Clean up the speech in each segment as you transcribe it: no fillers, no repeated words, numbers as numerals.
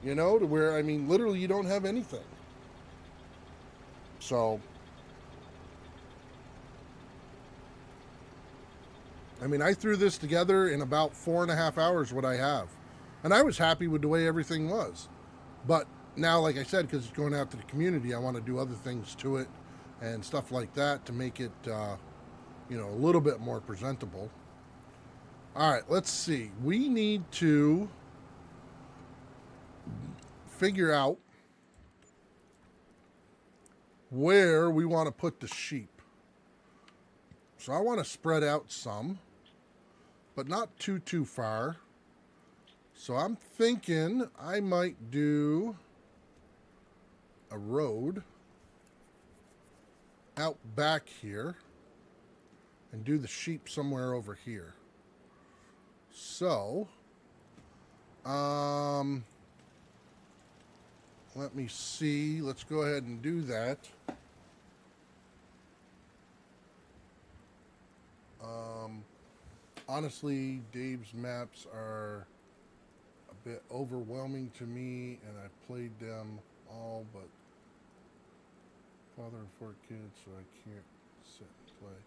you know, to where, I mean, literally you don't have anything. So, I mean, I threw this together in about 4.5 hours, what I have. And I was happy with the way everything was. But now, like I said, because it's going out to the community, I want to do other things to it and stuff like that to make it, a little bit more presentable. All right, let's see. We need to figure out where we want to put the sheep. So I want to spread out some, but not too far. So I'm thinking I might do a road out back here and do the sheep somewhere over here. So, let me see. Let's go ahead and do that. Um, Honestly, Dave's maps are a bit overwhelming to me, and I've played them all, but father of 4 kids, so I can't sit and play.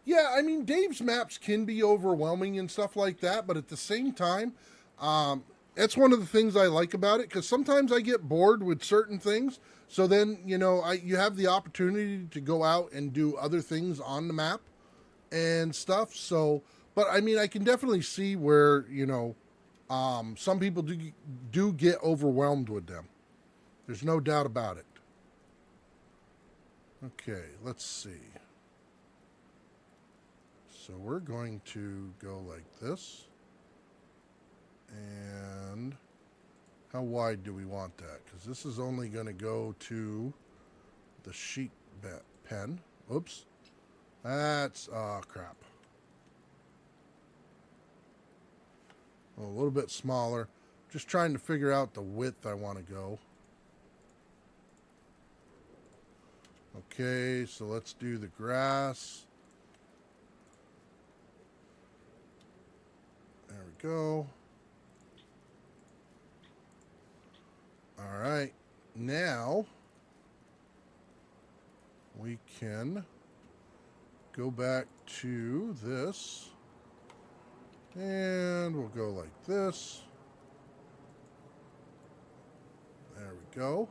Yeah, I mean, Dave's maps can be overwhelming and stuff like that, but at the same time, that's one of the things I like about it because sometimes I get bored with certain things. So then, you have the opportunity to go out and do other things on the map and stuff. So, but I mean, I can definitely see where, some people do get overwhelmed with them. There's no doubt about it. Okay, let's see. So we're going to go like this. And how wide do we want that? Because this is only going to go to the sheep pen. Oops. That's, crap. A little bit smaller. Just trying to figure out the width I want to go. Okay, so let's do the grass. There we go. All right. Now we can go back to this. And we'll go like this. There we go.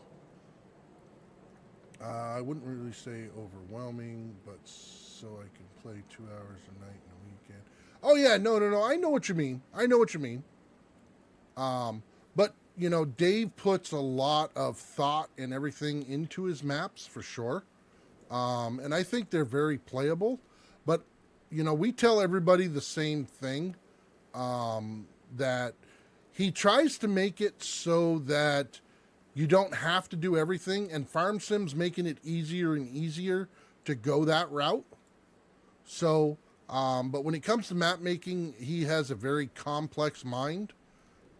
I wouldn't really say overwhelming, but so I can play 2 hours a night in a weekend. Oh yeah, no. I know what you mean. But Dave puts a lot of thought and everything into his maps for sure. And I think they're very playable. But we tell everybody the same thing. That he tries to make it so that you don't have to do everything, and Farm Sim's making it easier and easier to go that route. So, but when it comes to map making, he has a very complex mind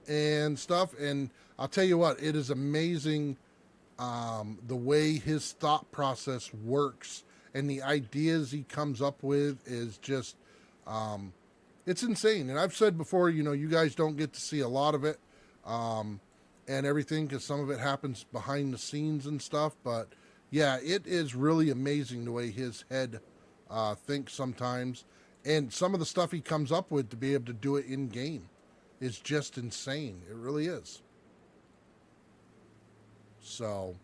and stuff. And I'll tell you what, it is amazing the way his thought process works and the ideas he comes up with is just it's insane. And I've said before, you guys don't get to see a lot of it and everything because some of it happens behind the scenes and stuff. But yeah, it is really amazing the way his head thinks sometimes. And some of the stuff he comes up with to be able to do it in game is just insane. It really is. So,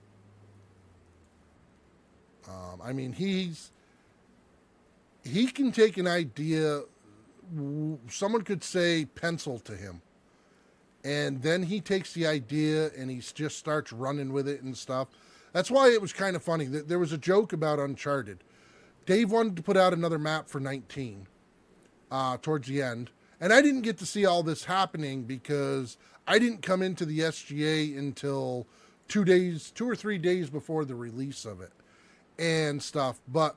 I mean, he can take an idea. Someone could say pencil to him, and then he takes the idea and he just starts running with it and stuff. That's why it was kind of funny. There was a joke about Uncharted. Dave wanted to put out another map for 19 towards the end, and I didn't get to see all this happening because I didn't come into the SGA until 2 or 3 days before the release of it and stuff. But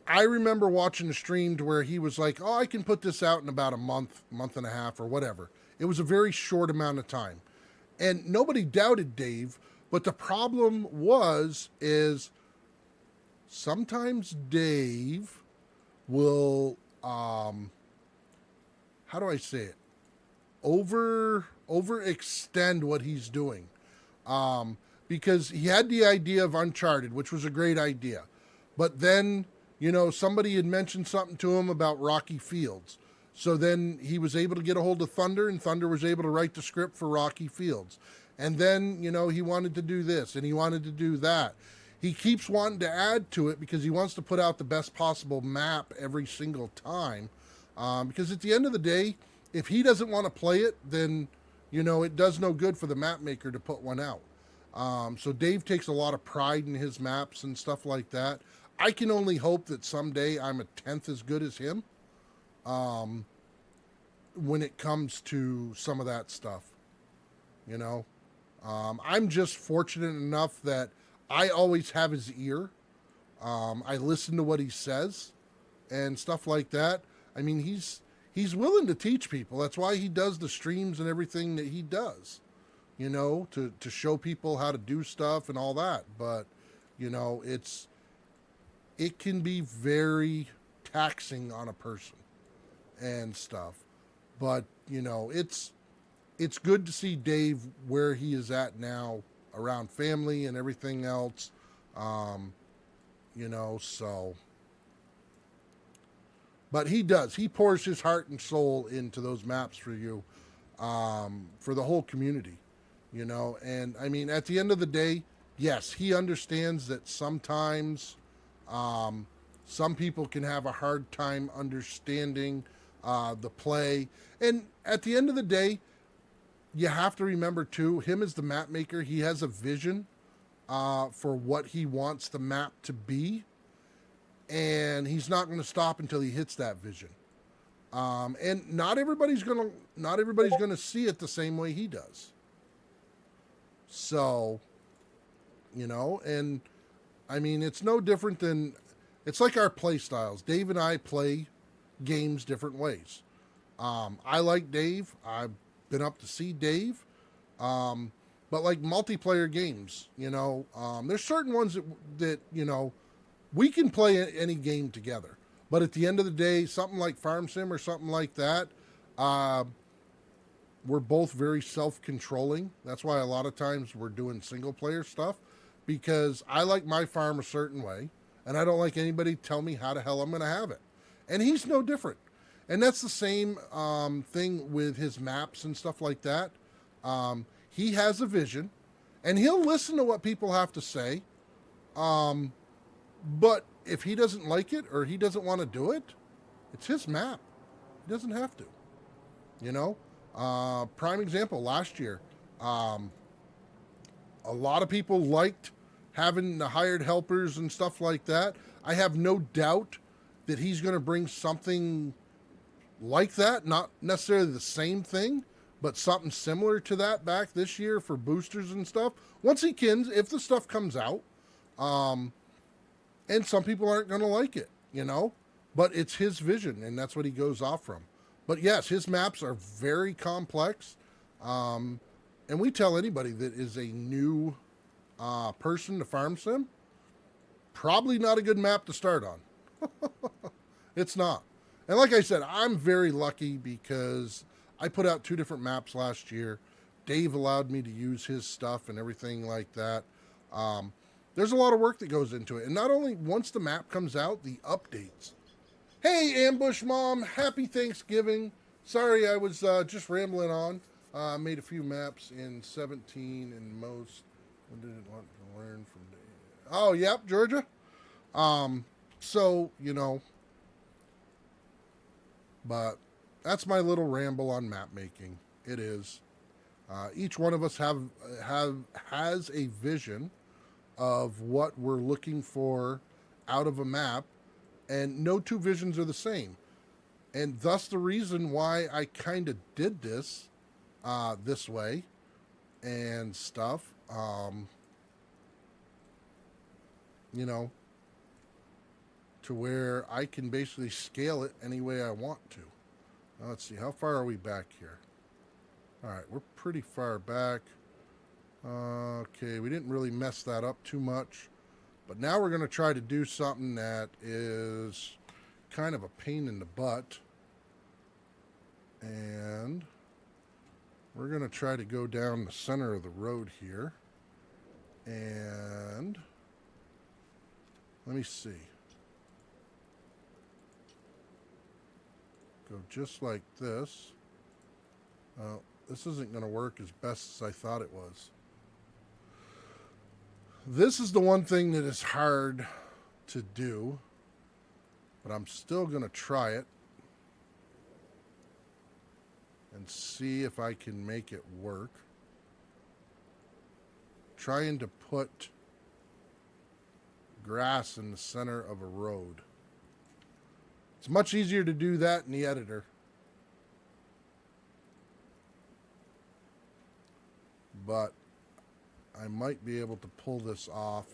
I remember watching a stream to where he was like, "Oh, I can put this out in about a month and a half, or whatever." It was a very short amount of time, and nobody doubted Dave. But the problem is sometimes Dave will, how do I say it? overextend what he's doing. Because he had the idea of Uncharted, which was a great idea. But then, somebody had mentioned something to him about Rocky Fields. So then he was able to get a hold of Thunder, and Thunder was able to write the script for Rocky Fields. And then, he wanted to do this, and he wanted to do that. He keeps wanting to add to it because he wants to put out the best possible map every single time. Because at the end of the day, if he doesn't want to play it, then, it does no good for the map maker to put one out. So Dave takes a lot of pride in his maps and stuff like that. I can only hope that someday I'm a tenth as good as him when it comes to some of that stuff. I'm just fortunate enough that I always have his ear. I listen to what he says and stuff like that. I mean, he's willing to teach people. That's why he does the streams and everything that he does. To show people how to do stuff and all that. But, it can be very taxing on a person and stuff. But, it's good to see Dave where he is at now around family and everything else. So. But he does. He pours his heart and soul into those maps for you, for the whole community. And I mean, at the end of the day, yes, he understands that sometimes some people can have a hard time understanding the play. And at the end of the day, you have to remember too, him as the map maker, he has a vision for what he wants the map to be. And he's not going to stop until he hits that vision. And not everybody's going to see it the same way he does. So, and I mean, it's no different than, it's like our play styles. Dave and I play games different ways. I like Dave. I've been up to see Dave. But like multiplayer games, there's certain ones that we can play any game together. But at the end of the day, something like Farm Sim or something like that, we're both very self-controlling. That's why a lot of times we're doing single-player stuff, because I like my farm a certain way, and I don't like anybody tell me how the hell I'm going to have it. And he's no different. And that's the same thing with his maps and stuff like that. He has a vision, and he'll listen to what people have to say. But if he doesn't like it or he doesn't want to do it, it's his map. He doesn't have to. Prime example, last year, a lot of people liked having the hired helpers and stuff like that. I have no doubt that he's going to bring something like that, not necessarily the same thing, but something similar to that back this year for boosters and stuff. Once he can, if the stuff comes out, and some people aren't going to like it, but it's his vision, and that's what he goes off from. But yes, his maps are very complex, and we tell anybody that is a new person to Farm Sim, probably not a good map to start on. It's not. And like I said, I'm very lucky because I put out 2 different maps last year. Dave allowed me to use his stuff and everything like that. There's a lot of work that goes into it. And not only once the map comes out, the updates. Hey, Ambush Mom, happy Thanksgiving. Sorry, I was just rambling on. Made a few maps in 17 and most. What did it want to learn from Dave? Oh, yep, Georgia. So, but that's my little ramble on map making. It is. Each one of us has a vision of what we're looking for out of a map, and no 2 visions are the same. And thus the reason why I kind of did this this way and stuff, to where I can basically scale it any way I want to. Now, let's see, how far are we back here? All right, we're pretty far back. Okay, we didn't really mess that up too much. But now we're going to try to do something that is kind of a pain in the butt. And We're going to try to go down the center of the road here. And let me see. Go just like this. Oh, this isn't going to work as best as I thought it was. This is the one thing that is hard to do, but I'm still going to try it and see if I can make it work. Trying to put grass in the center of a road. It's much easier to do that in the editor. But I might be able to pull this off.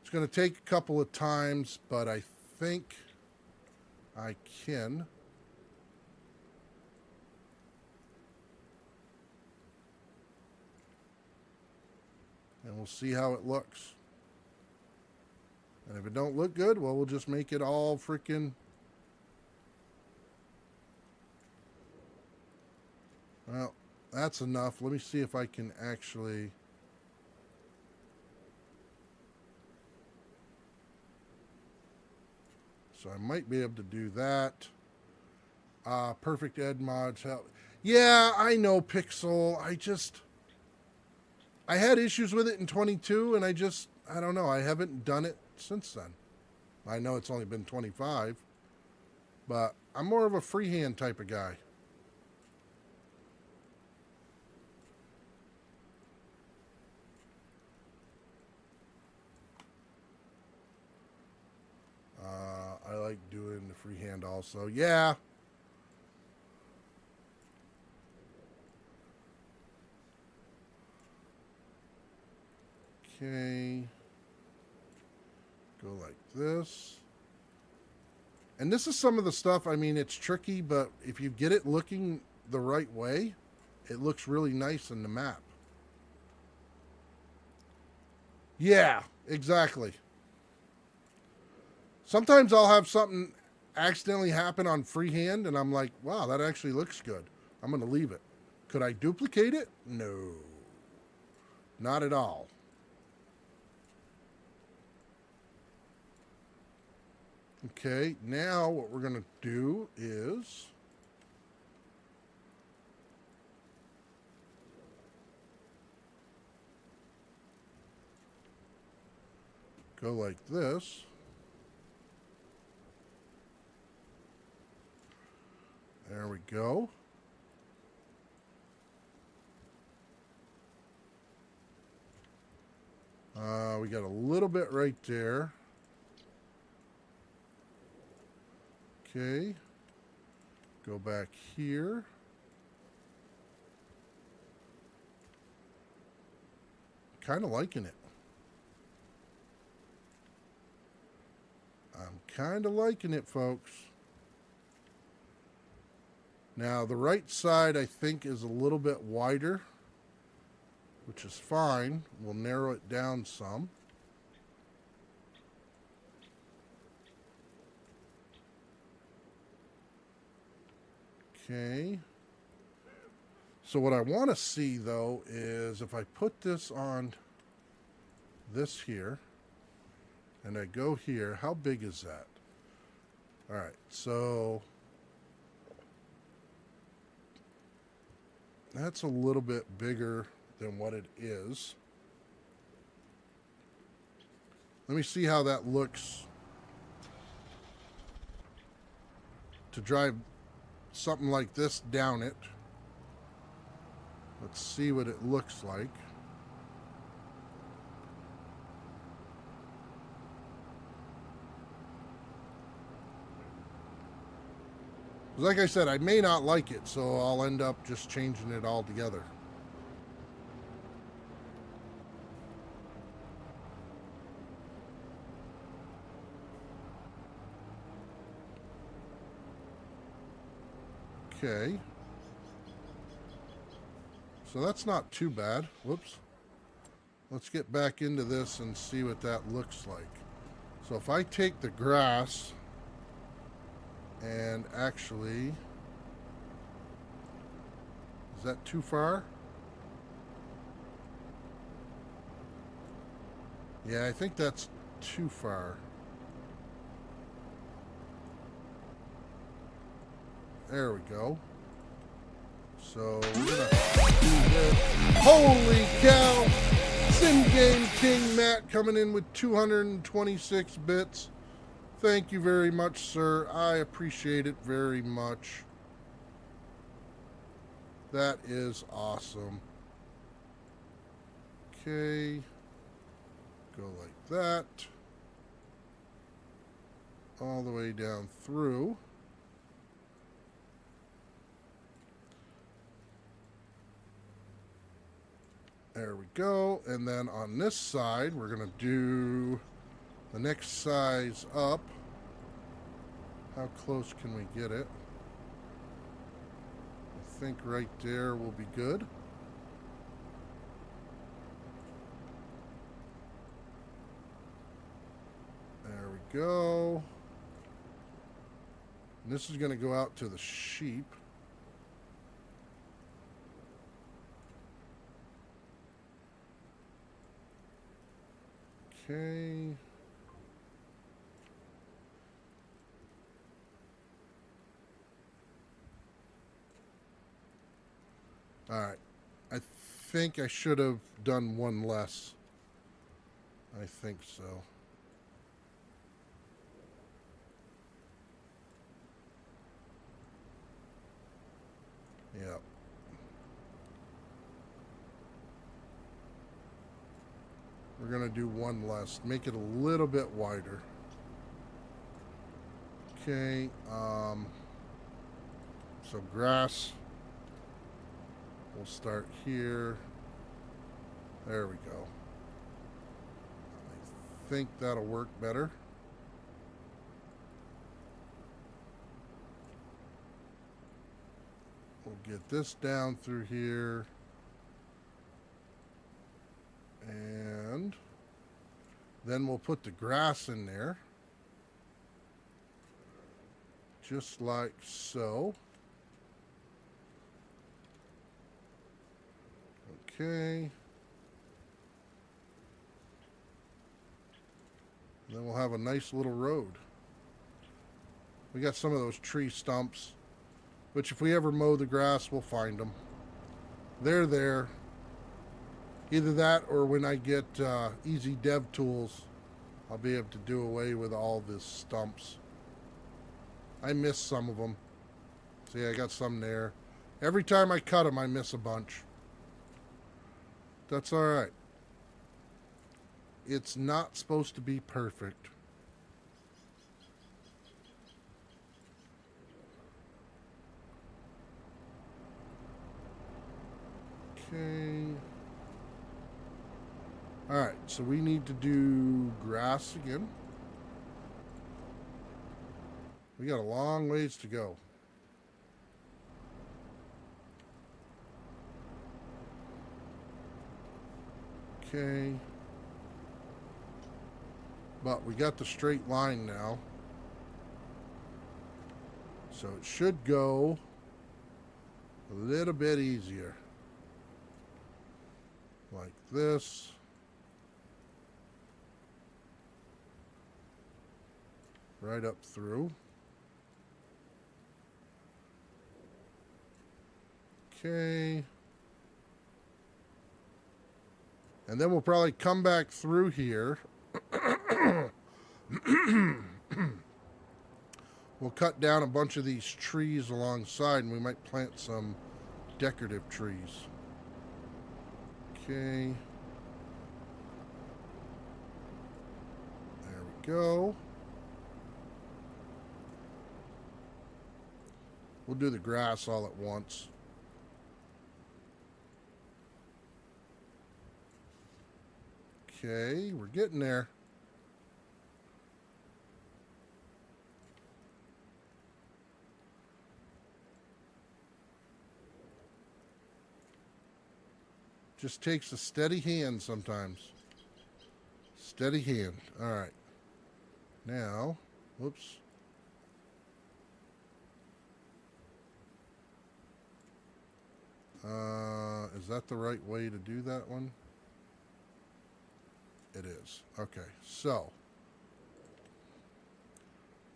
It's going to take a couple of times, but I think I can. And we'll see how it looks. And if it don't look good, well, we'll just make it all freaking... Well, that's enough. Let me see if I can actually... So I might be able to do that. Perfect Ed mods help. Yeah, I know Pixel. I had issues with it in 22, and I don't know. I haven't done it since then. I know it's only been 25, but I'm more of a freehand type of guy. I like doing the freehand also. Yeah. Okay. Go like this. And this is some of the stuff, I mean, it's tricky, but if you get it looking the right way, it looks really nice in the map. Yeah, exactly. Sometimes I'll have something accidentally happen on freehand, and I'm like, wow, that actually looks good. I'm going to leave it. Could I duplicate it? No. Not at all. Okay, now what we're going to do is go like this. There we go. We got a little bit right there. Okay. Go back here. Kind of liking it. I'm kind of liking it, folks. Now, the right side, I think, is a little bit wider, which is fine. We'll narrow it down some. Okay. So what I want to see, though, is if I put this on this here, and I go here, how big is that? All right, so... that's a little bit bigger than what it is. Let me see how that looks to drive something like this down it. Let's see what it looks like. Like I said, I may not like it, so I'll end up just changing it all together. Okay. So that's not too bad. Whoops. Let's get back into this and see what that looks like. So if I take the grass and actually Is that too far? Yeah, I think that's too far. There we go. So we're gonna do this. Holy cow! Sim Game King Matt coming in with 226 bits. Thank you very much, sir. I appreciate it very much. That is awesome. Okay. Go like that. All the way down through. There we go. And then on this side, we're going to do the next size up. How close can we get it? I think right there will be good. There we go. And this is going to go out to the sheep. Okay. All right. I think I should have done one less. I think so. Yeah. We're going to do one less. Make it a little bit wider. Okay. So grass. We'll start here. There we go. I think that'll work better. We'll get this down through here. And then we'll put the grass in there. Just like so. Okay. Then we'll have a nice little road. We got some of those tree stumps, which if we ever mow the grass, we'll find them. They're there. Either that or when I get easy dev tools, I'll be able to do away with all the stumps. I miss some of them. See, I got some there. Every time I cut them, I miss a bunch. That's all right. It's not supposed to be perfect. Okay. All right, so we need to do grass again. We got a long ways to go. Okay. But we got the straight line now. So it should go a little bit easier. Like this. Right up through. Okay. And then we'll probably come back through here. We'll cut down a bunch of these trees alongside, and we might plant some decorative trees. Okay. There we go. We'll do the grass all at once. Okay, we're getting there. Just takes a steady hand sometimes. Steady hand. All right. Now, whoops. Is that the right way to do that one? It is. Okay, so.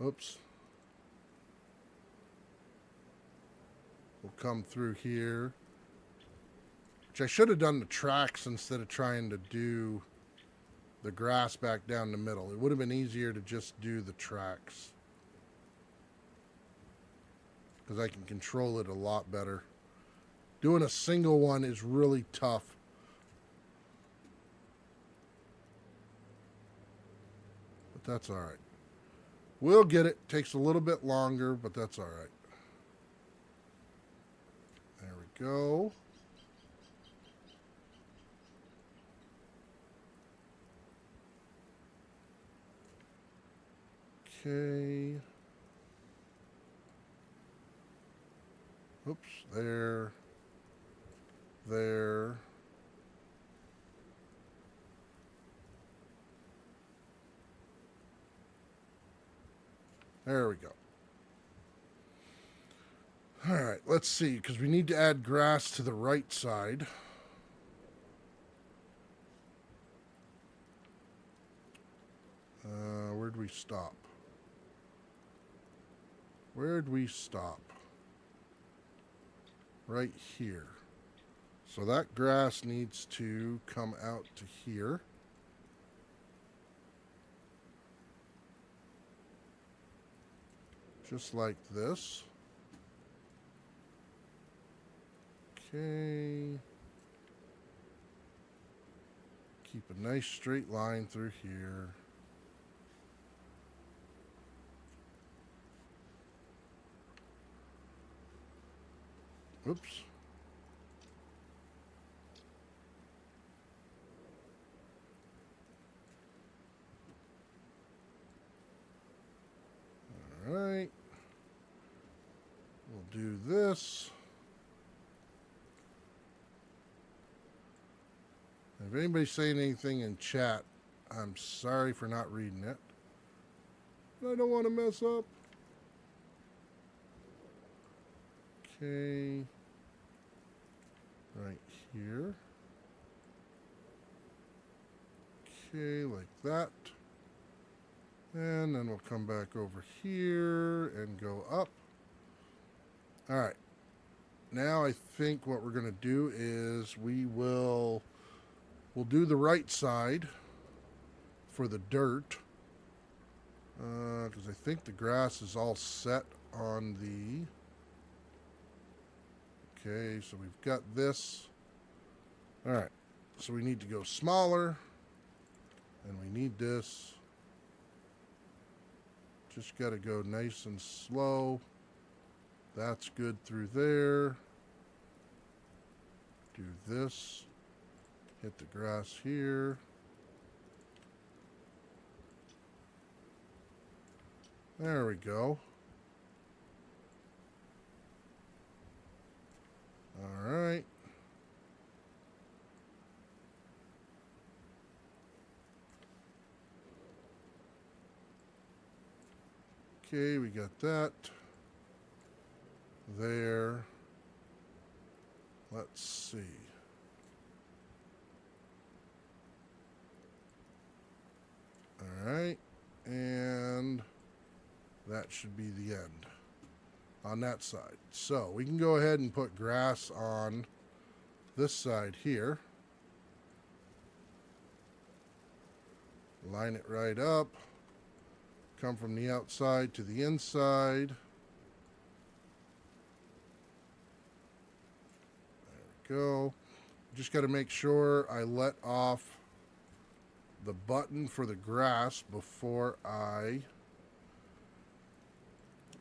Oops. We'll come through here. Which I should have done the tracks instead of trying to do the grass back down the middle. It would have been easier to just do the tracks. Because I can control it a lot better. Doing a single one is really tough. But that's alright. We'll get it. Takes a little bit longer, but that's alright. There we go. Okay. Oops, there. There. There we go. All right, let's see, because we need to add grass to the right side. Where'd we stop? Where'd we stop? Right here. So that grass needs to come out to here. Just like this. Okay. Keep a nice straight line through here. Oops. All right. We'll do this. If anybody's saying anything in chat, I'm sorry for not reading it. I don't want to mess up. Okay. Right here. Okay, like that. And then we'll come back over here and go up. All right. Now I think what we're going to do is we'll do the right side for the dirt. Because I think the grass is all set on the... Okay, so we've got this. All right, so we need to go smaller. And we need this. Just got to go nice and slow. That's good through there. Do this. Hit the grass here. There we go. All right. Okay, we got that. There. Let's see. All right. And that should be the end on that side. So we can go ahead and put grass on this side here. Line it right up. Come from the outside to the inside. There we go. Just got to make sure I let off the button for the grass before I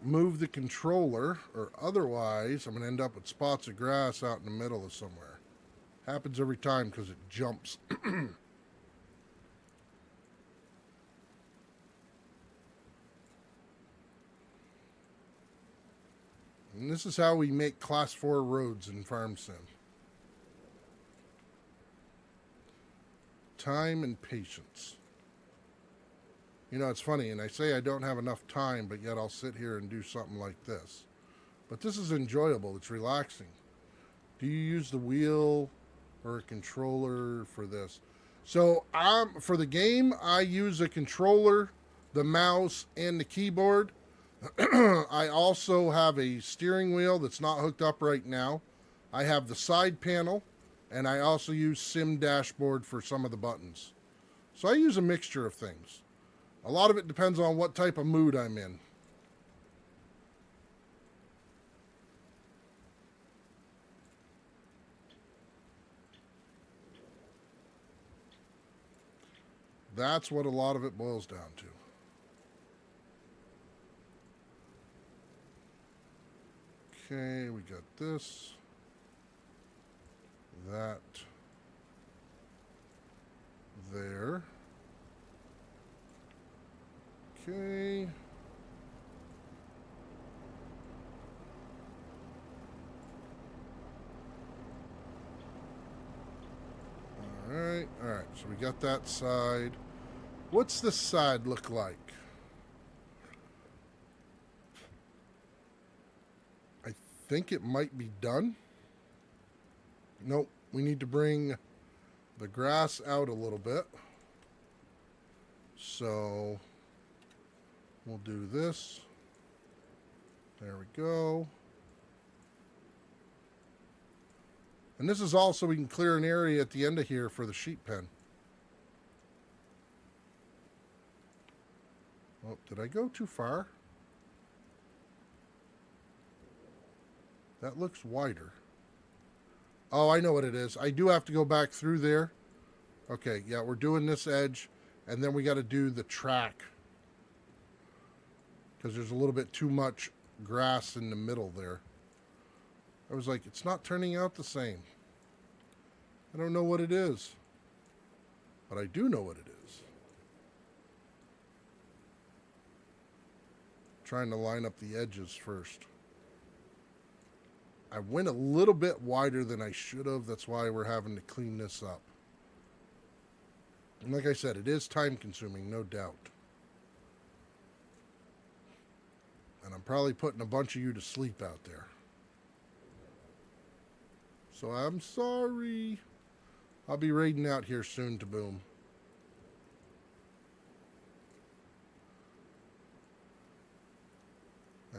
move the controller, or otherwise I'm going to end up with spots of grass out in the middle of somewhere. Happens every time because it jumps. And this is how we make class 4 roads in Farm Sim. Time and patience. You know, it's funny, and I say I don't have enough time, but yet I'll sit here and do something like this. But this is enjoyable. It's relaxing. Do you use the wheel or a controller for this? So for the game, I use a controller, the mouse, and the keyboard. I also have a steering wheel that's not hooked up right now. I have the side panel, and I also use Sim Dashboard for some of the buttons. So I use a mixture of things. A lot of it depends on what type of mood I'm in. That's what a lot of it boils down to. Okay, we got this, that, there. Okay. All right, so we got that side. What's this side look like? I think it might be done. Nope, we need to bring the grass out a little bit. So we'll do this. There we go. And this is also, we can clear an area at the end of here for the sheep pen. Oh, did I go too far? That looks wider. Oh, I know what it is. I do have to go back through there. Okay, yeah, we're doing this edge, and then we got to do the track. Because there's a little bit too much grass in the middle there. I was like, it's not turning out the same. I don't know what it is. But I do know what it is. Trying to line up the edges first. I went a little bit wider than I should have. That's why we're having to clean this up. And like I said, it is time consuming, no doubt. And I'm probably putting a bunch of you to sleep out there. So I'm sorry. I'll be raiding out here soon to boom.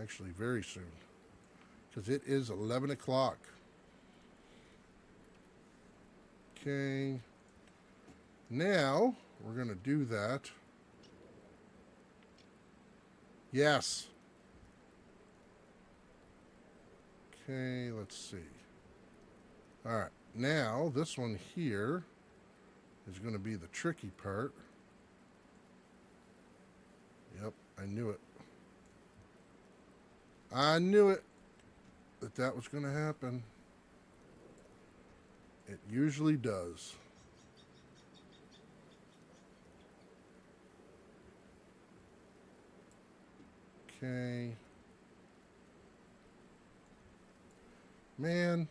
Actually, very soon. Because it is 11 o'clock. Okay. Now, we're going to do that. Yes. Okay, let's see. All right. Now, this one here is going to be the tricky part. Yep, I knew it. I knew it. That was going to happen. It usually does. Okay. Man.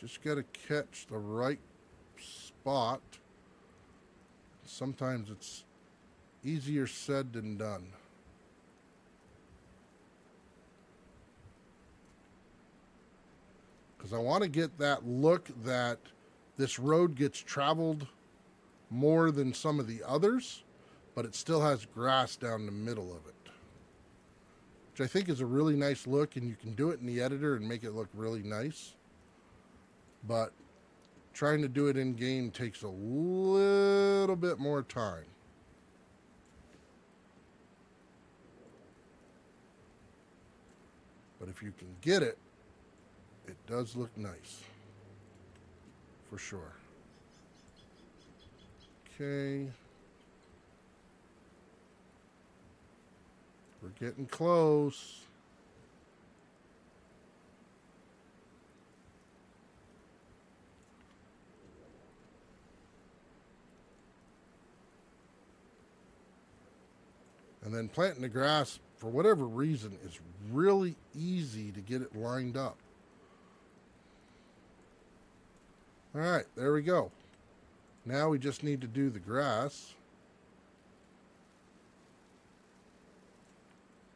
Just got to catch the right spot. Sometimes it's easier said than done. Because I want to get that look that this road gets traveled more than some of the others, but it still has grass down the middle of it. Which I think is a really nice look, and you can do it in the editor and make it look really nice. But trying to do it in game takes a little bit more time. But if you can get it, it does look nice. For sure. Okay. We're getting close. And then planting the grass, for whatever reason, is really easy to get it lined up. All right, there we go. Now we just need to do the grass.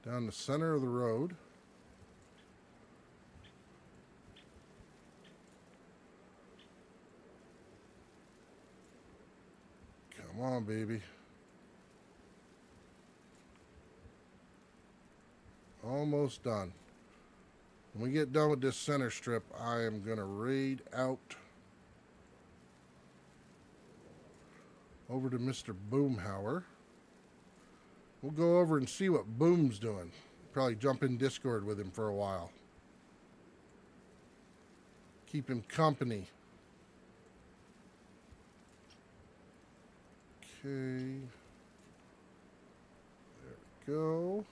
Down the center of the road. Come on, baby. Almost done. When we get done with this center strip, I am going to raid out over to Mr. Boomhauer. We'll go over and see what Boom's doing. Probably jump in Discord with him for a while. Keep him company. Okay. There we go.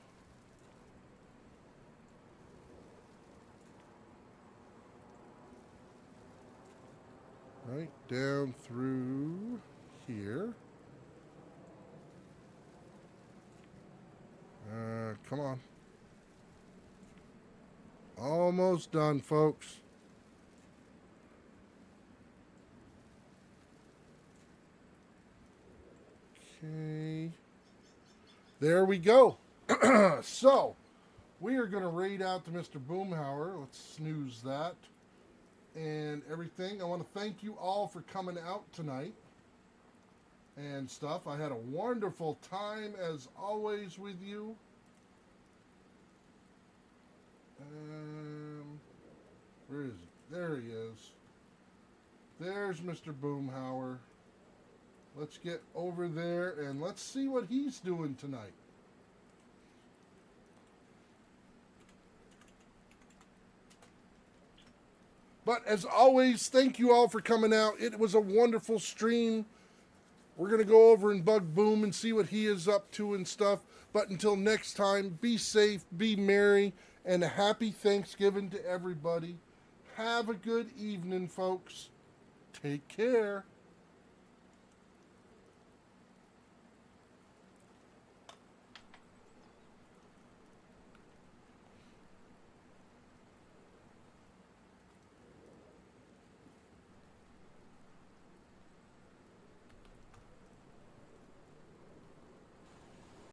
Right down through here. Come on. Almost done, folks. Okay. There we go. So, we are going to raid out to Mr. Boomhauer. Let's snooze that. And everything. I want to thank you all for coming out tonight and stuff. I had a wonderful time as always with you. Where is he? There he is. There's Mr. Boomhauer. Let's get over there and let's see what he's doing tonight. But as always, thank you all for coming out. It was a wonderful stream. We're going to go over and bug Boom and see what he is up to and stuff. But until next time, be safe, be merry, and a happy Thanksgiving to everybody. Have a good evening, folks. Take care.